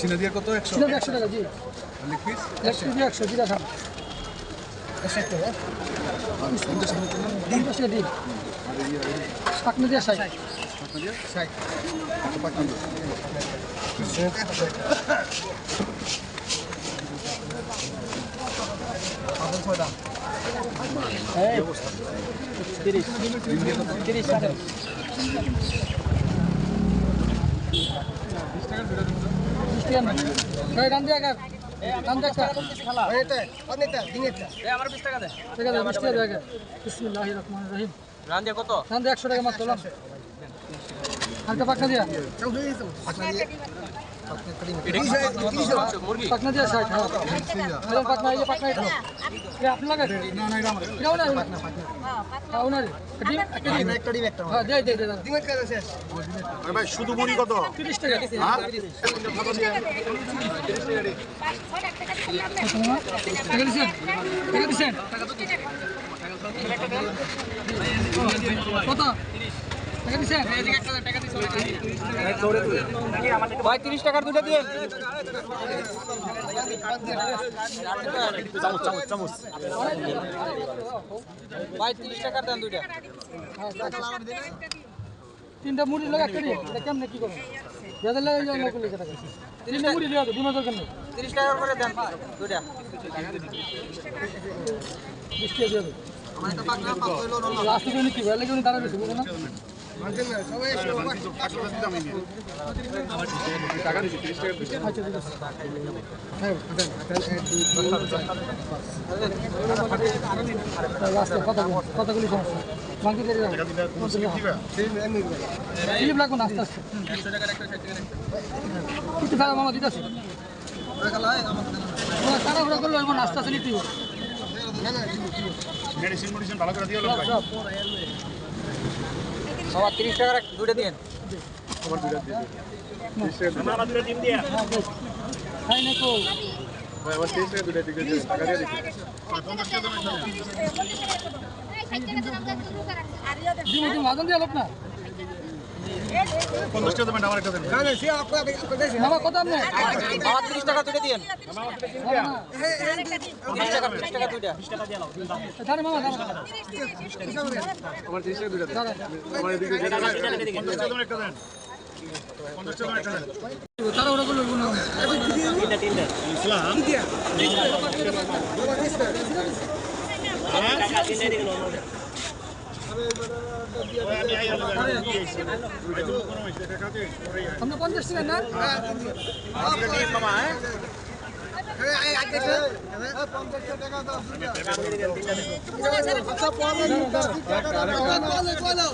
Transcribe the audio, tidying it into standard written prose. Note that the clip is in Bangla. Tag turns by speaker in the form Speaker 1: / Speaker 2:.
Speaker 1: সিনাদিয়া কত 100
Speaker 2: টাকা জি
Speaker 1: লেগ পিস
Speaker 2: 100 জিরা খান 100 টাকা দিন পাশে দিন পাকনা দিয়া 60
Speaker 1: কত পাকি
Speaker 2: এই 30 টাকা রান দিয়া কার রান দেখ খালা এইটা অনেকটা দিনেটা এই আমার 20 টাকা দে ঠিক আছে 20 টাকা দে বিসমিল্লাহির রহমানির রহিম রান দিয়া কত রান দিয়া 100 টাকা মাত্র লাম হালকা পাকনা দিয়া পাকনা দিয়া 60 হ্যাঁ আলম পাকনা এই পাকনা এটা এ আপনি লাগা না না এটা আমার এটাও না পাকনা হ্যাঁ ওনারে ডিম একটা ডিম একটা হ্যাঁ দে ডিম কাজ শেষ
Speaker 1: আরে ভাই শুধু মুড়ি কত
Speaker 2: 30 টাকা হ্যাঁ 30 টাকা দিছেন কত টাকা দিছেন ভাই 30 টাকার দুটো দিয়ে চামচ ভাই 30 টাকার দেন দুইটা তিনটা মুড়ি লাগা করি এটা কেমনে কি করব যাদের লাগে যাও নকল লিখে টাকা তিনটা মুড়ি দিও তো 2000 কেন 30 টাকা করে দেন দুইটা 20 টাকা দিও আমার তো পাকনা পাক হইলো না লাস্ট দিনে কি ভালো লাগে দাঁড়া বেশি বুঝো না মানছেন না সবাই
Speaker 1: টাকা দিছি 30 টাকা দিছি
Speaker 2: আচ্ছা ঠিক আছে হ্যাঁ লাস্ট কতগুলি সমস্যা বাকি করে দাও দিবা লাগো না আস্তে আস্তে 100 টাকা একটা 60 টাকা কিছু খাওয়া মামা দিতাছি তারা ওরা করলো এমন আস্তে আস্তে নিতে না না
Speaker 1: মেডিসিন ভালো করে দিও ভাই
Speaker 2: বাবা 30 টাকার দুটো দিন
Speaker 1: আমার দুইটা দিয়ে 30 টাকা আমার দুইটা ডিম দিয়া
Speaker 2: খাই না তো
Speaker 1: ভাই আমার 30 টাকা দুইটা দিকে টাকা দিয়ে দিছি 50 টাকা
Speaker 2: দিন দিন মাজন দিয়ে লোক না
Speaker 1: 50 টাকা দেন আমার একটা দেন
Speaker 2: না না সে আপনার মামা কত আপনি বাবা 30 টাকা দুটো দিন মামা 30 টাকা 30 টাকা দুইটা 20 টাকা দিয়ে নাও জানি মামা জানি
Speaker 1: আমার 30 টাকা দুইটা দেন আমার এদিকে 50 টাকা একটা দেন 50 টাকা একটা দেন
Speaker 2: তারা ওরা করলো না তিনটা
Speaker 1: ইসলাম
Speaker 2: টাকা তিনটা দিন আমরা 50 টাকা না
Speaker 1: মামা
Speaker 2: টাকা দাও